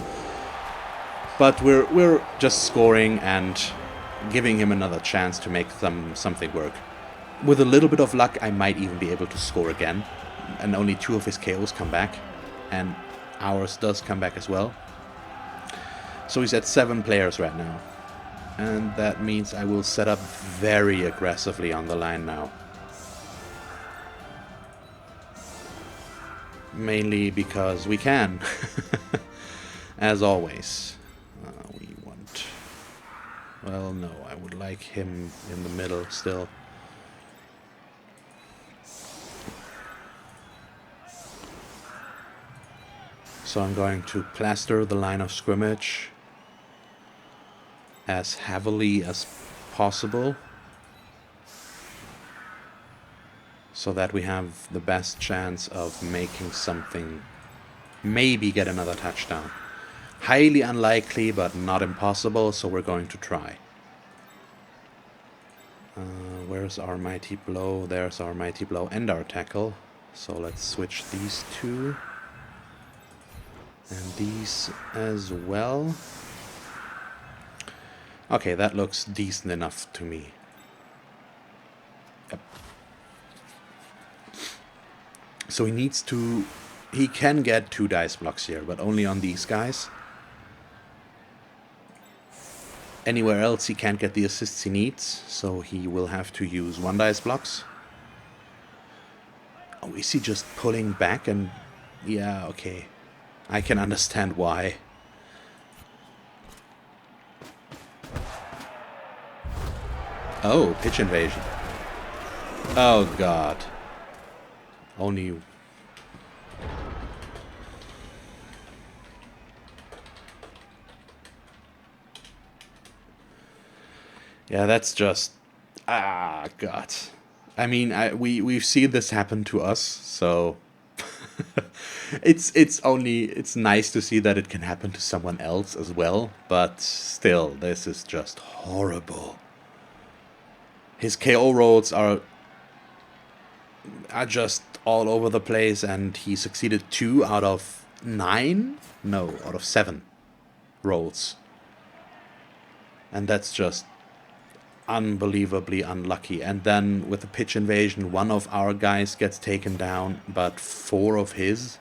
But we're just scoring and giving him another chance to make something work. With a little bit of luck, I might even be able to score again. And only 2 of his KOs come back. And ours does come back as well. So he's at 7 players right now. And that means I will set up very aggressively on the line now. Mainly because we can. As always. We want Well, no, I would like him in the middle still. So I'm going to plaster the line of scrimmage as heavily as possible, so that we have the best chance of making something, maybe get another touchdown. Highly unlikely, but not impossible, so we're going to try. Where's our mighty blow? There's our mighty blow and our tackle. So let's switch these two. And these as well. Okay, that looks decent enough to me. Yep. So he needs to... He can get 2 dice blocks here, but only on these guys. Anywhere else he can't get the assists he needs, so he will have to use 1 dice blocks. Oh, is he just pulling back and... Yeah, okay. I can understand why. Oh, pitch invasion. Oh god. Only... Yeah, that's just... Ah, god. I mean, we've seen this happen to us, so... it's nice to see that it can happen to someone else as well, but still, this is just horrible. His KO rolls are just all over the place, and he succeeded 2 out of 9? No, out of 7 rolls. And that's just unbelievably unlucky. And then with the pitch invasion, 1 of our guys gets taken down, but 4 of his.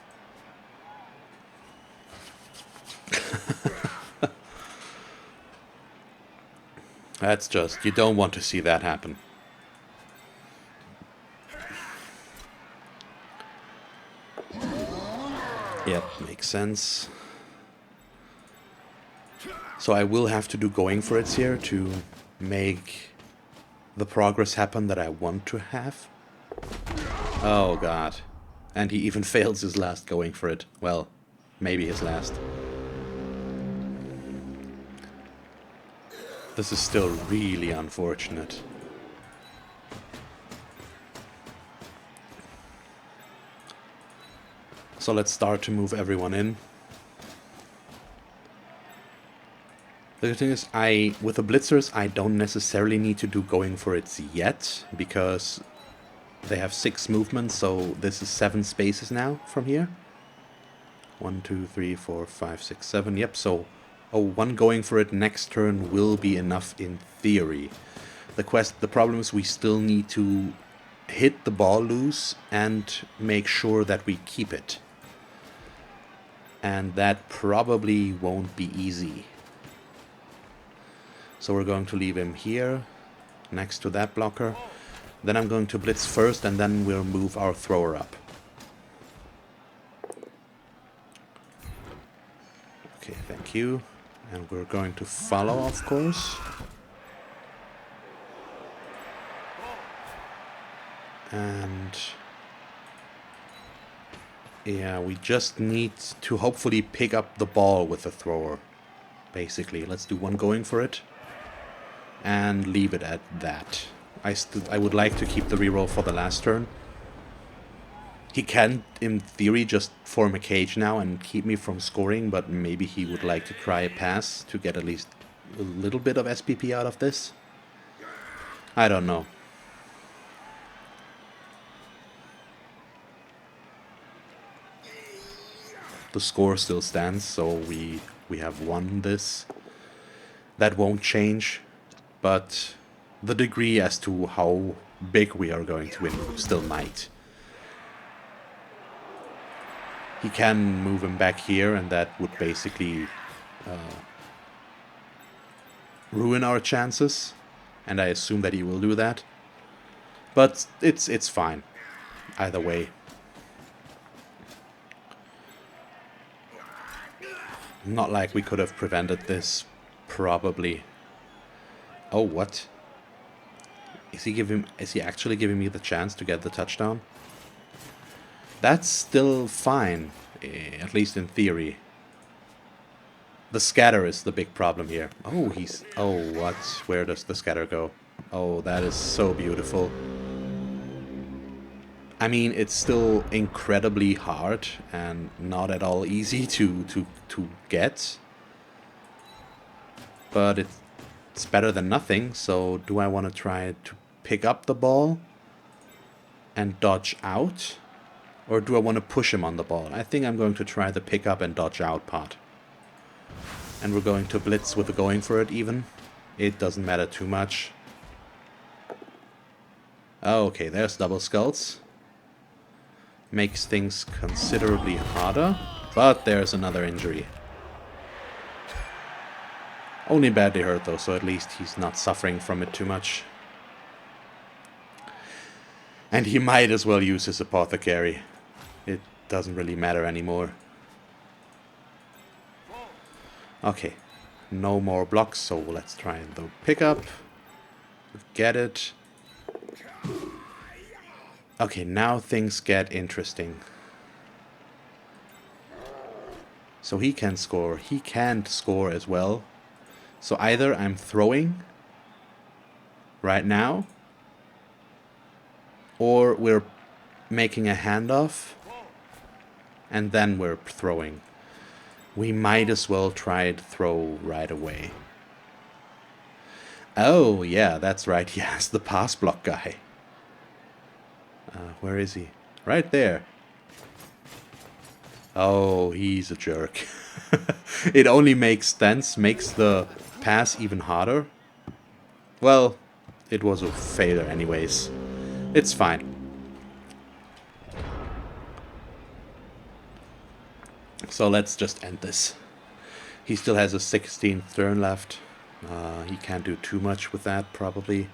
That's just, you don't want to see that happen. Yep, makes sense. So I will have to do going for it here to make the progress happen that I want to have. Oh god. And he even fails his last going for it. Well, maybe his last. This is still really unfortunate. So let's start to move everyone in. The thing is, with the blitzers, I don't necessarily need to do going for it yet, because they have 6 movements, so this is 7 spaces now from here. 1, 2, 3, 4, 5, 6, 7. Yep, so 1 going for it next turn will be enough in theory. The problem is we still need to hit the ball loose and make sure that we keep it. And that probably won't be easy. So we're going to leave him here, next to that blocker. Then I'm going to blitz first, and then we'll move our thrower up. Okay, thank you. And we're going to follow, of course. And... yeah, we just need to hopefully pick up the ball with the thrower. Basically, let's do 1 going for it. And leave it at that. I would like to keep the reroll for the last turn. He can, in theory, just form a cage now and keep me from scoring, but maybe he would like to try a pass to get at least a little bit of SPP out of this. I don't know. The score still stands, so we have won this. That won't change, but the degree as to how big we are going to win still might. He can move him back here, and that would basically ruin our chances, and I assume that he will do that. But it's fine, either way. Not like we could have prevented this, probably. Oh, what? Is he actually giving me the chance to get the touchdown? That's still fine, at least in theory. The scatter is the big problem here. Oh, oh, what? Where does the scatter go? Oh, that is so beautiful. I mean, it's still incredibly hard and not at all easy to get. But it's better than nothing, so do I want to try to pick up the ball and dodge out? Or do I want to push him on the ball? I think I'm going to try the pick up and dodge out part. And we're going to blitz with the going for it even. It doesn't matter too much. Okay, there's double skulls. Makes things considerably harder. But there's another injury. Only badly hurt though, so at least he's not suffering from it too much. And he might as well use his apothecary. It doesn't really matter anymore. Okay, no more blocks, so let's try the pickup. Get it. Okay, now things get interesting. So he can score. He can't score as well. So either I'm throwing right now, or we're making a handoff, and then we're throwing. We might as well try to throw right away. Oh, yeah, that's right. He has the pass block guy. Where is he? Right there. Oh, he's a jerk. It only makes sense, makes the pass even harder. Well, it was a failure anyways. It's fine. So let's just end this. He still has a 16th turn left. He can't do too much with that, probably.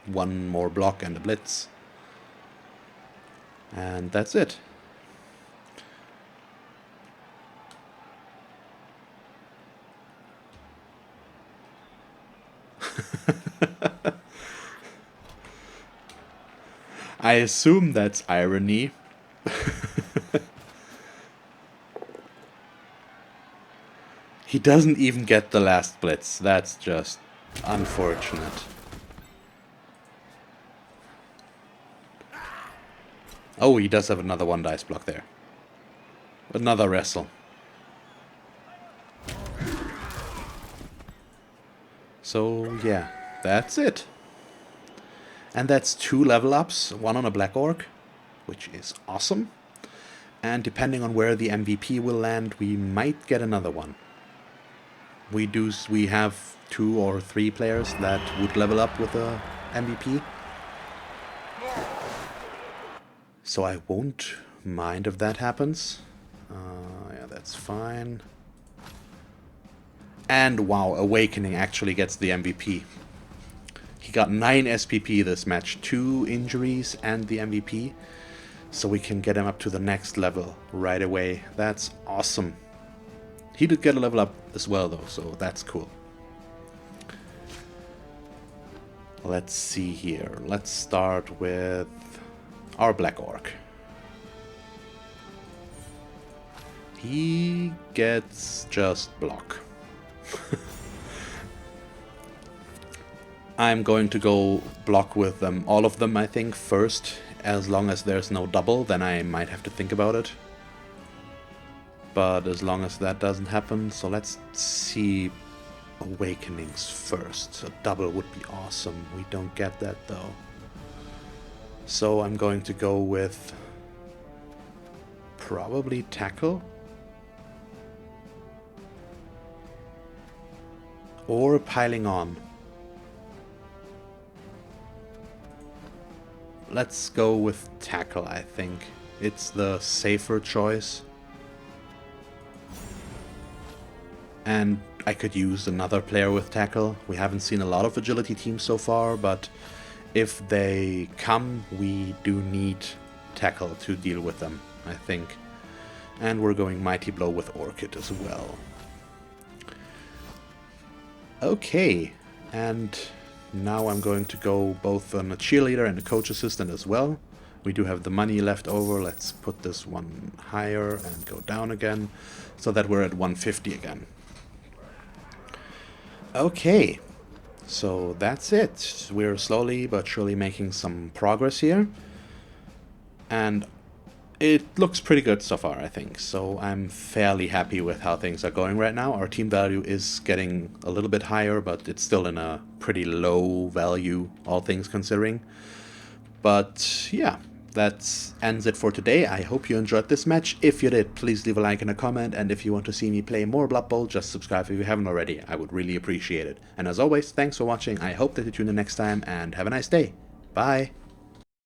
One more block and a blitz. And that's it. I assume that's irony. He doesn't even get the last blitz. That's just unfortunate. Oh, he does have another one dice block there. Another wrestle. So, yeah, that's it. And that's 2 level ups, 1 on a Black Orc, which is awesome. And depending on where the MVP will land, we might get another one. We have 2 or 3 players that would level up with a MVP. So I won't mind if that happens. Yeah, that's fine. And wow, Awakening actually gets the MVP. He got 9 SPP this match, 2 injuries and the MVP. So we can get him up to the next level right away. That's awesome. He did get a level up as well though, so that's cool. Let's see here. Let's start with our Black Orc. He gets just block. I'm going to go block with them, all of them I think, first. As long as there's no double, then I might have to think about it. But as long as that doesn't happen, so let's see Awakenings first. A double would be awesome. We don't get that though. So I'm going to go with probably Tackle. Or Piling On. Let's go with Tackle, I think. It's the safer choice. And I could use another player with Tackle. We haven't seen a lot of agility teams so far, but if they come, we do need Tackle to deal with them, I think. And we're going Mighty Blow with Orchid as well. Okay, and Now I'm going to go both on a cheerleader and a coach assistant as well. We do have the money left over. Let's put this one higher and go down again, so that we're at 150 again. Okay, so that's it. We're slowly but surely making some progress here. And it looks pretty good so far, I think. So I'm fairly happy with how things are going right now. Our team value is getting a little bit higher, but it's still in a pretty low value, all things considering. But yeah, that ends it for today. I hope you enjoyed this match. If you did, please leave a like and a comment. And if you want to see me play more Blood Bowl, just subscribe if you haven't already. I would really appreciate it. And as always, thanks for watching. I hope that you tune in next time, and have a nice day. Bye.